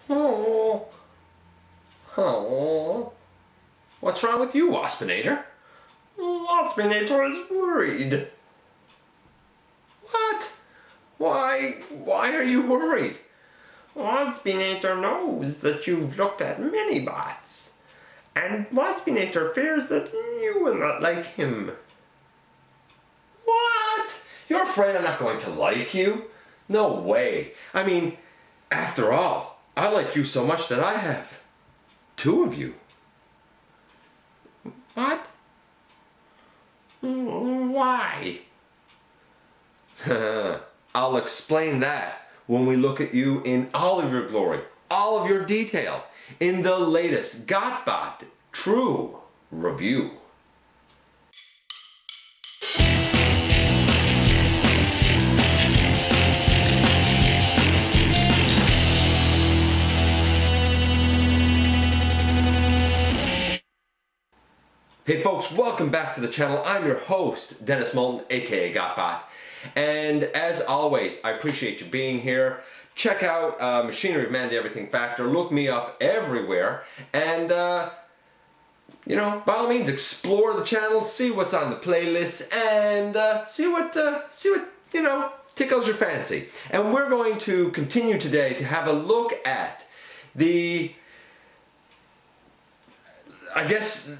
Oh. Oh. What's wrong with you, Waspinator? Waspinator is worried. What? Why are you worried? Waspinator knows that you've looked at many bots, and Waspinator fears that you will not like him. What? You're afraid I'm not going to like you? No way. I mean, after all, I like you so much that I have two of you. What? Why? I'll explain that when we look at you in all of your glory, all of your detail, in the latest GotBot True Review. Hey folks, welcome back to the channel. I'm your host, Dennis Moulton, aka GotBot. And as always, I appreciate you being here. Check out Machinery of Man, the Everything Factor. Look me up everywhere. And, you know, by all means, explore the channel, see what's on the playlist, and see what, you know, tickles your fancy. And we're going to continue today to have a look at the, I guess,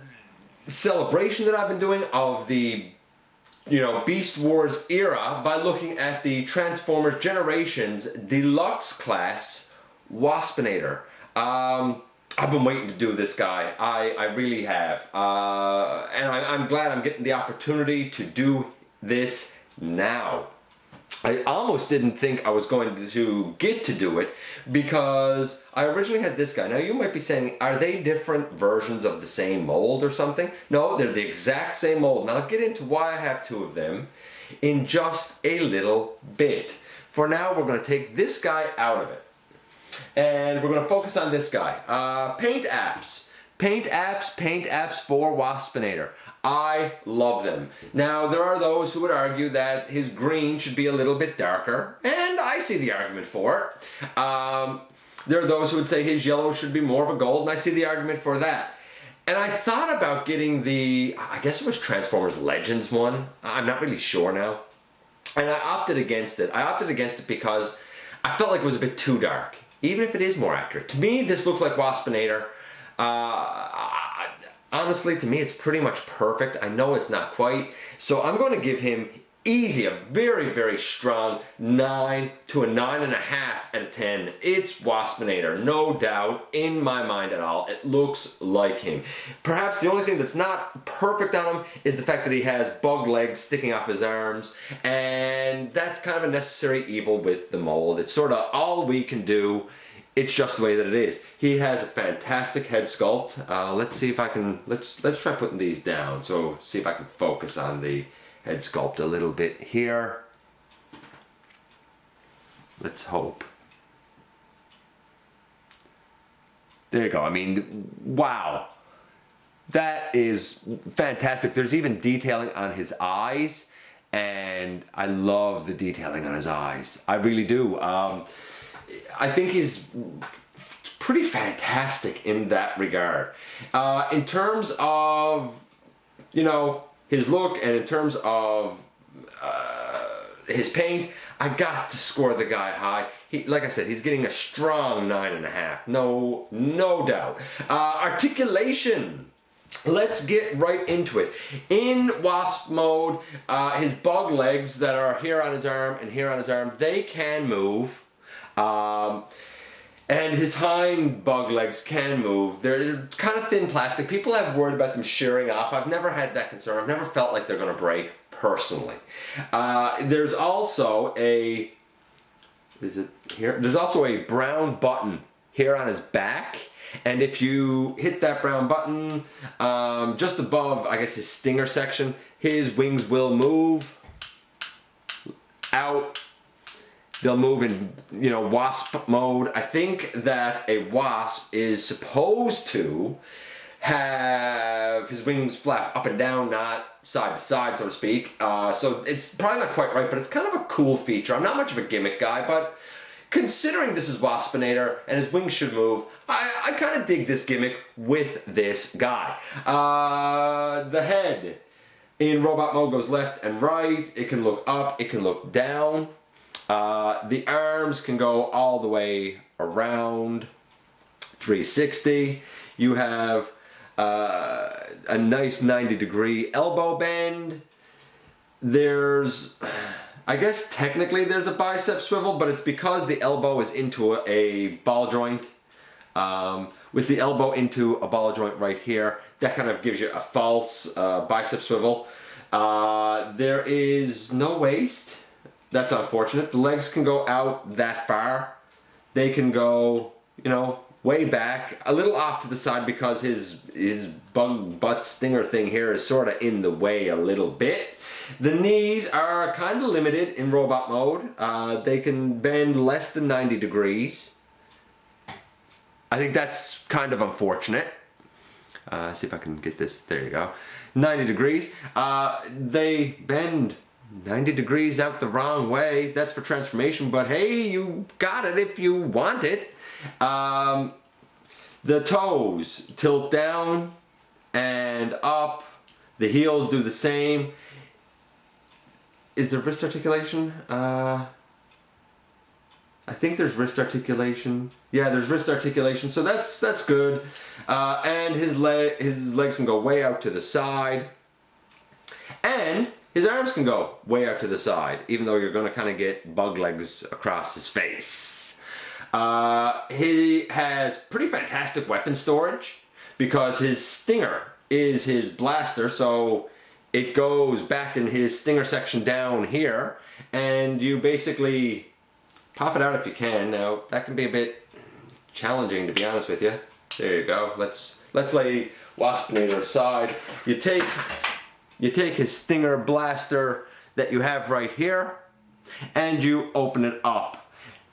celebration that I've been doing of the, you know, Beast Wars era by looking at the Transformers Generations Deluxe class Waspinator. I've been waiting to do this guy. I really have. And I'm glad I'm getting the opportunity to do this now. I almost didn't think I was going to get to do it because I originally had this guy. Now you might be saying, are they different versions of the same mold or something? No, they're the exact same mold. Now I'll get into why I have two of them in just a little bit. For now, we're going to take this guy out of it. And we're going to focus on this guy. Paint apps. Paint apps for Waspinator. I love them. Now, there are those who would argue that his green should be a little bit darker, and I see the argument for it. There are those who would say his yellow should be more of a gold, and I see the argument for that. And I thought about getting the, I guess it was Transformers Legends one. I'm not really sure now. And I opted against it. I opted against it because I felt like it was a bit too dark, even if it is more accurate. To me, this looks like Waspinator. Honestly, to me, it's pretty much perfect. I know it's not quite. So I'm going to give him easy, a very, very strong 9 to a 9.5 out of 10. It's Waspinator, no doubt, in my mind at all. It looks like him. Perhaps the only thing that's not perfect on him is the fact that he has bug legs sticking off his arms. And that's kind of a necessary evil with the mold. It's sort of all we can do. It's just the way that it is. He has a fantastic head sculpt. Let's see if I can, let's try putting these down. So see if I can focus on the head sculpt a little bit here. Let's hope. There you go. I mean, wow. That is fantastic. There's even detailing on his eyes, and I love the detailing on his eyes. I really do. I think he's pretty fantastic in that regard. In terms of, you know, his look and in terms of his paint, I got to score the guy high. Like I said, he's getting a strong 9.5. No doubt. Articulation. Let's get right into it. In Wasp mode, his bug legs that are here on his arm and here on his arm, they can move. And his hind bug legs can move. They're kind of thin plastic. People have worried about them shearing off. I've never had that concern. I've never felt like they're going to break, personally. There's also a, is it here? There's also a brown button here on his back. And if you hit that brown button, just above, I guess, his stinger section, his wings will move out. They'll move in, you know, wasp mode. I think that a wasp is supposed to have his wings flap up and down, not side to side, so to speak. So it's probably not quite right, but it's kind of a cool feature. I'm not much of a gimmick guy, but considering this is Waspinator and his wings should move, I kind of dig this gimmick with this guy. The head in robot mode goes left and right. It can look up, it can look down. The arms can go all the way around 360. You have a nice 90-degree elbow bend. There's, I guess technically there's a bicep swivel, but it's because the elbow is into a ball joint. With the elbow into a ball joint right here, that kind of gives you a false bicep swivel. There is no waist. That's unfortunate. The legs can go out that far. They can go, you know, way back, a little off to the side because his bug butt stinger thing here is sort of in the way a little bit. The knees are kind of limited in robot mode. They can bend less than 90 degrees. I think that's kind of unfortunate. See if I can get this, there you go. 90 degrees. They bend 90 degrees out the wrong way. That's for transformation, but hey, you got it if you want it. The toes tilt down and up. The heels do the same. Is there wrist articulation? I think there's wrist articulation. Yeah, there's wrist articulation, so that's good. And his legs can go way out to the side. And his arms can go way out to the side, even though you're going to kind of get bug legs across his face. He has pretty fantastic weapon storage because his stinger is his blaster, so it goes back in his stinger section down here, and you basically pop it out if you can. Now, that can be a bit challenging, to be honest with you. There you go. Let's lay Waspinator aside. You take his stinger blaster that you have right here, and you open it up,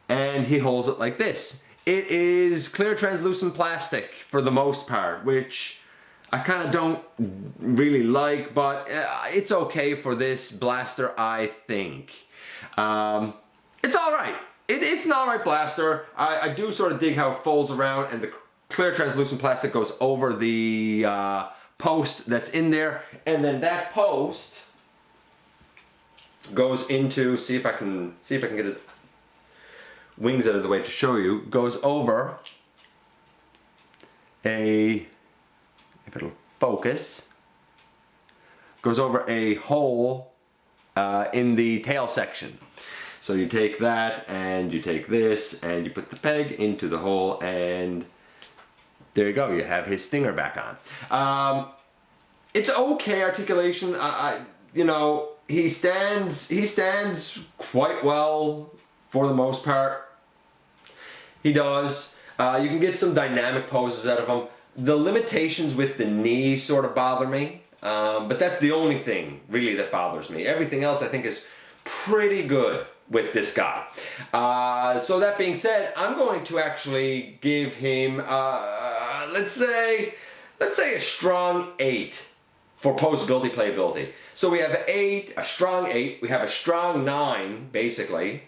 and he holds it like this. It is clear translucent plastic for the most part, which I kind of don't really like, but it's okay for this blaster, I think. It's alright. It's an alright blaster. I do sort of dig how it folds around, and the clear translucent plastic goes over the post that's in there, and then that post goes into, see if I can get his wings out of the way to show you, goes over if it'll focus, goes over a hole in the tail section. So you take that and you take this and you put the peg into the hole, and there you go, you have his stinger back on. It's okay articulation. You know, he stands quite well for the most part. He does. You can get some dynamic poses out of him. The limitations with the knee sort of bother me, but that's the only thing really that bothers me. Everything else I think is pretty good with this guy. So that being said, I'm going to actually give him, let's say a strong 8 for posability, playability. So we have an 8, a strong 8, we have a strong 9, basically,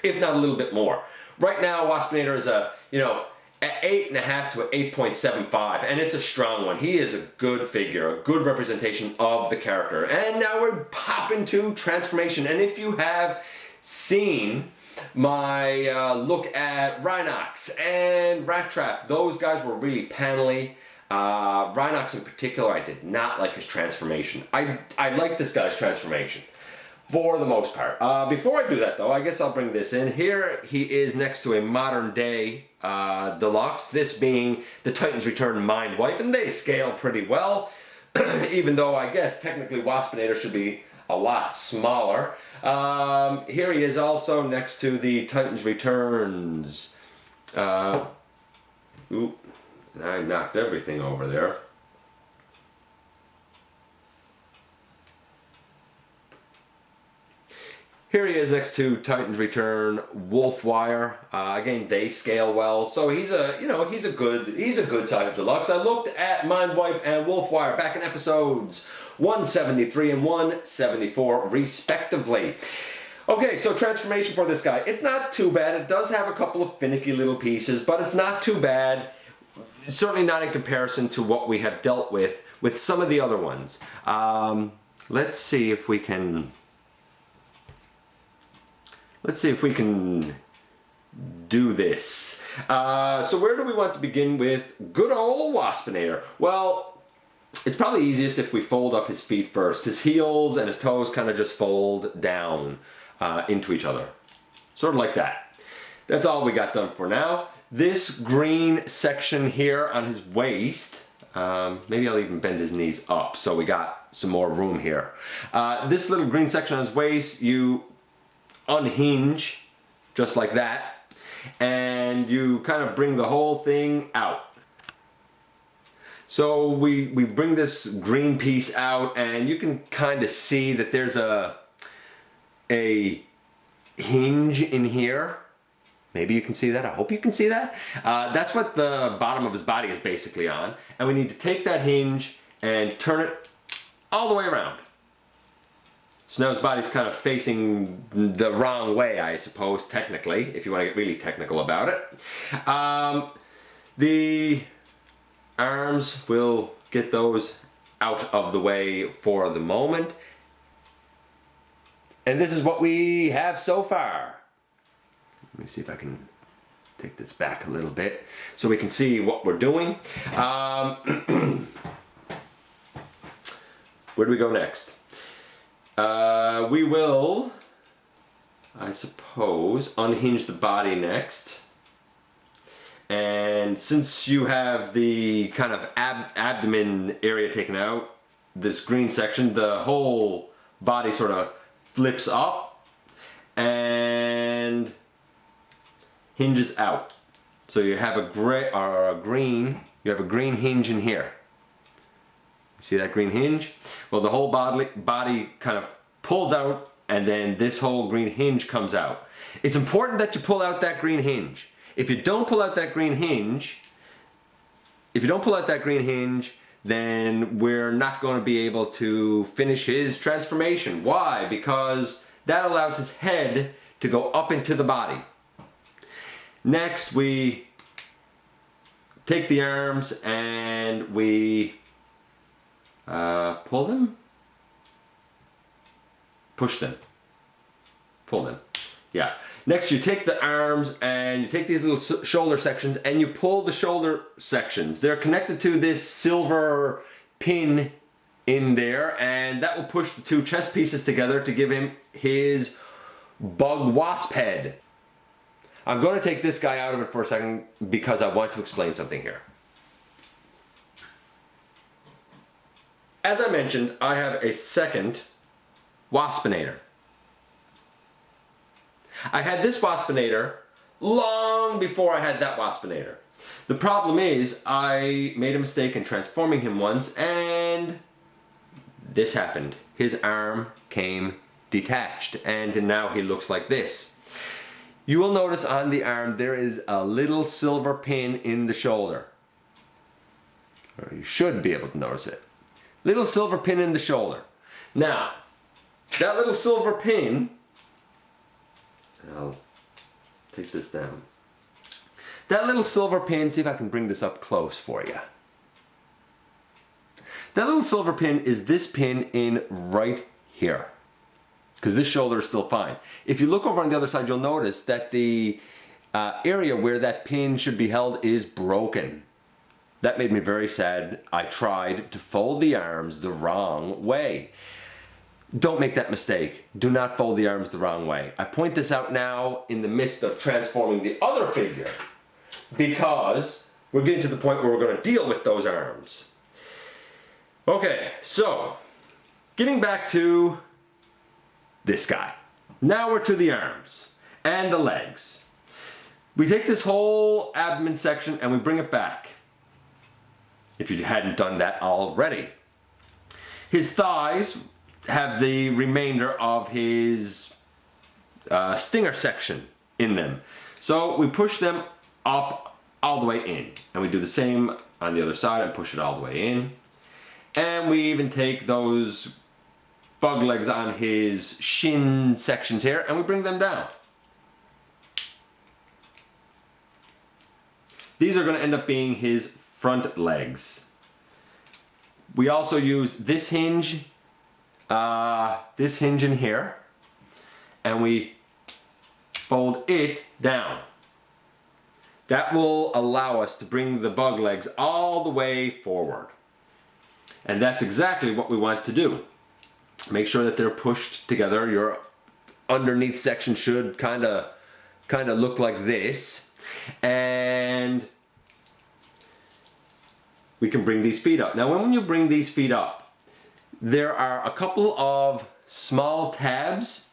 if not a little bit more. Right now, Waspinator is a, you know, an 8.5 to an 8.75, and it's a strong one. He is a good figure, a good representation of the character. And now we're popping to transformation. And if you have seen my look at Rhinox and Rat Trap, those guys were really panelly. Rhinox in particular, I did not like his transformation. I like this guy's transformation for the most part. Before I do that though, I guess I'll bring this in. Here he is next to a modern day deluxe, this being the Titans Return Mind Wipe, and they scale pretty well, even though I guess technically Waspinator should be a lot smaller. Here he is also next to the Titans Returns. Oop, I knocked everything over there. Here he is next to Titans Return Wolfwire. Again, they scale well, so he's a good sized deluxe. I looked at Mindwipe and Wolfwire back in episodes 173 and 174 respectively. Okay, so transformation for this guy. It's not too bad. It does have a couple of finicky little pieces, but it's not too bad. Certainly not in comparison to what we have dealt with some of the other ones. Let's see if we can do this. So where do we want to begin with good old Waspinator? Well, it's probably easiest if we fold up his feet first. His heels and his toes kind of just fold down into each other. Sort of like that. That's all we got done for now. This green section here on his waist, maybe I'll even bend his knees up so we got some more room here. This little green section on his waist, you unhinge just like that, and you kind of bring the whole thing out. So we bring this green piece out, and you can kind of see that there's a hinge in here. Maybe you can see that. I hope you can see that. That's what the bottom of his body is basically on. And we need to take that hinge and turn it all the way around. So now his body's kind of facing the wrong way, I suppose, technically, if you want to get really technical about it. The arms, we'll get those out of the way for the moment. And this is what we have so far. Let me see if I can take this back a little bit so we can see what we're doing. Where do we go next? We will, I suppose, unhinge the body next. And since you have the kind of abdomen area taken out, this green section, the whole body sort of flips up and hinges out. So you have a green hinge in here. See that green hinge? Well, the whole body kind of pulls out, and then this whole green hinge comes out. It's important that you pull out that green hinge. If you don't pull out that green hinge, then we're not going to be able to finish his transformation. Why? Because that allows his head to go up into the body. Next, we take the arms and we pull them? Push them. Pull them. Yeah. Next, you take the arms and you take these little shoulder sections and you pull the shoulder sections. They're connected to this silver pin in there, and that will push the two chest pieces together to give him his bug wasp head. I'm going to take this guy out of it for a second because I want to explain something here. As I mentioned, I have a second Waspinator. I had this Waspinator long before I had that Waspinator. The problem is I made a mistake in transforming him once, and this happened. His arm came detached, and now he looks like this. You will notice on the arm there is a little silver pin in the shoulder. Or you should be able to notice it. Little silver pin in the shoulder. Now, that little silver pin, I'll take this down. That little silver pin, see if I can bring this up close for you. That little silver pin is this pin in right here, because this shoulder is still fine. If you look over on the other side, you'll notice that the area where that pin should be held is broken. That made me very sad. I tried to fold the arms the wrong way. Don't make that mistake. Do not fold the arms the wrong way. I point this out now in the midst of transforming the other figure because we're getting to the point where we're going to deal with those arms. Okay, so getting back to this guy. Now we're to the arms and the legs. We take this whole abdomen section and we bring it back, if you hadn't done that already. His thighs have the remainder of his stinger section in them. So we push them up all the way in. And we do the same on the other side and push it all the way in. And we even take those bug legs on his shin sections here, and we bring them down. These are going to end up being his front legs. We also use this hinge in here, and we fold it down. That will allow us to bring the bug legs all the way forward. And that's exactly what we want to do. Make sure that they're pushed together. Your underneath section should kind of look like this. And we can bring these feet up. Now when you bring these feet up, there are a couple of small tabs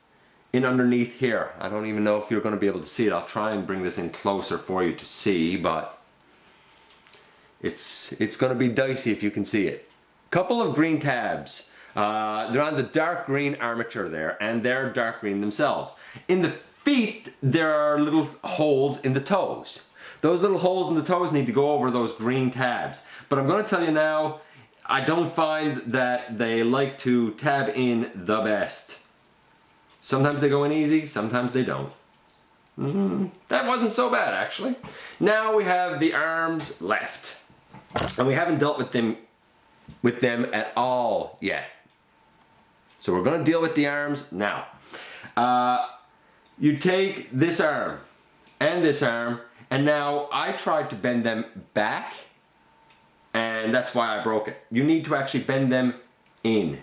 in underneath here. I don't even know if you're going to be able to see it. I'll try and bring this in closer for you to see, but it's going to be dicey if you can see it. Couple of green tabs. They're on the dark green armature there, and they're dark green themselves. In the feet, there are little holes in the toes. Those little holes in the toes need to go over those green tabs. But I'm going to tell you now, I don't find that they like to tab in the best. Sometimes they go in easy, sometimes they don't. That wasn't so bad, actually. Now we have the arms left. And we haven't dealt with them at all yet. So we're going to deal with the arms now. You take this arm, and now I tried to bend them back, and that's why I broke it. You need to actually bend them in.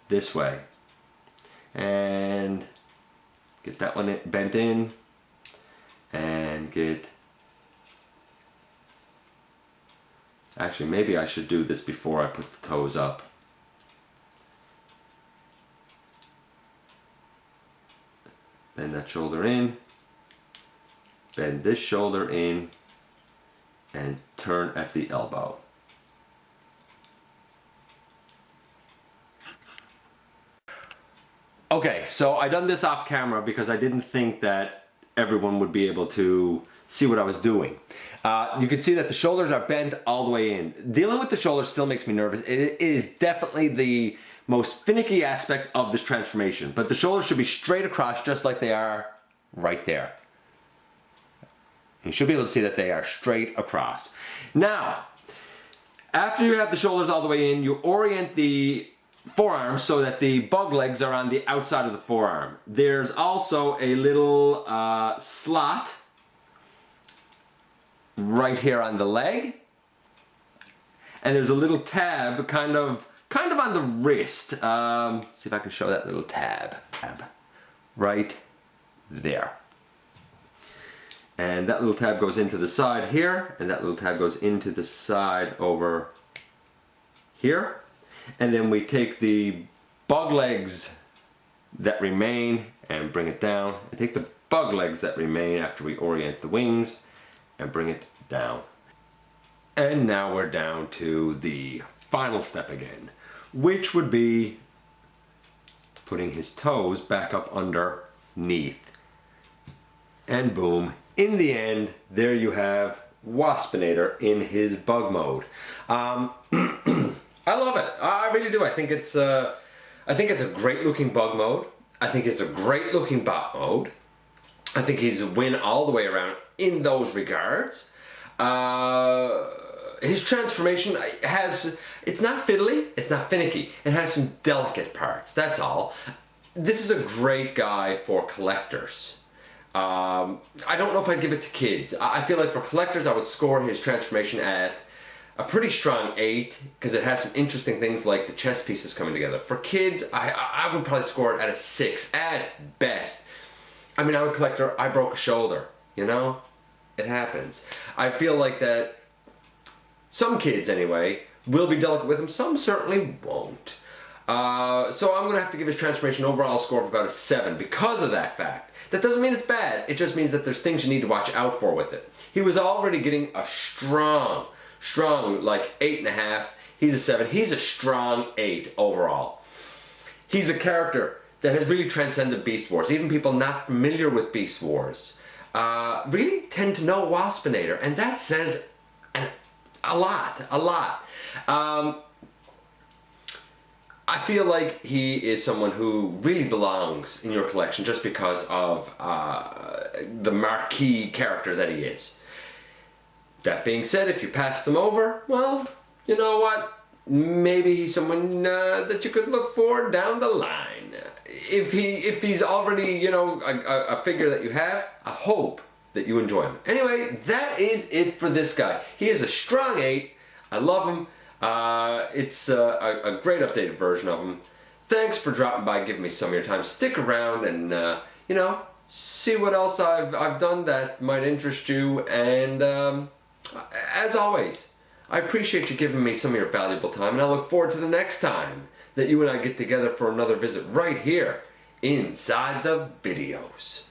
This way. And get that one bent in, and get... Actually, maybe I should do this before I put the toes up. Bend that shoulder in, bend this shoulder in, and turn at the elbow. Okay, so I done this off camera because I didn't think that everyone would be able to see what I was doing. You can see that the shoulders are bent all the way in. Dealing with the shoulders still makes me nervous. It is definitely the most finicky aspect of this transformation, but the shoulders should be straight across just like they are right there. You should be able to see that they are straight across. Now, after you have the shoulders all the way in, you orient the forearm so that the bug legs are on the outside of the forearm. There's also a little slot right here on the leg, and there's a little tab kind of on the wrist. See if I can show that little tab right there. And that little tab goes into the side here, and that little tab goes into the side over here. And then we take the bug legs that remain and bring it down, and take the bug legs that remain after we orient the wings and bring it down. And now we're down to the final step again, which would be putting his toes back up underneath. And boom, in the end, there you have Waspinator in his bug mode. I love it. I really do. I think it's a great looking bug mode. I think it's a great looking bot mode. I think he's a win all the way around in those regards. His transformation it's not fiddly, it's not finicky. It has some delicate parts, that's all. This is a great guy for collectors. I don't know if I'd give it to kids. I feel like for collectors I would score his transformation at a pretty strong 8, because it has some interesting things like the chess pieces coming together. For kids, I would probably score it at a 6 at best. I mean, I'm a collector, I broke a shoulder, you know? It happens. I feel like that some kids, anyway, will be delicate with him, some certainly won't. So I'm going to have to give his transformation overall score of about a 7 because of that fact. That doesn't mean it's bad, it just means that there's things you need to watch out for with it. He was already getting a strong, like 8.5. He's a 7. He's a strong 8 overall. He's a character that has really transcended Beast Wars. Even people not familiar with Beast Wars really tend to know Waspinator, and that says a lot. I feel like he is someone who really belongs in your collection just because of the marquee character that he is. That being said, if you passed him over, well, you know what? Maybe he's someone that you could look for down the line. If he's already, you know, a figure that you have, I hope that you enjoy him. Anyway, that is it for this guy. He is a strong 8. I love him. It's a great updated version of him. Thanks for dropping by, giving me some of your time. Stick around and, you know, see what else I've done that might interest you. And as always, I appreciate you giving me some of your valuable time, and I look forward to the next time that you and I get together for another visit right here inside the videos.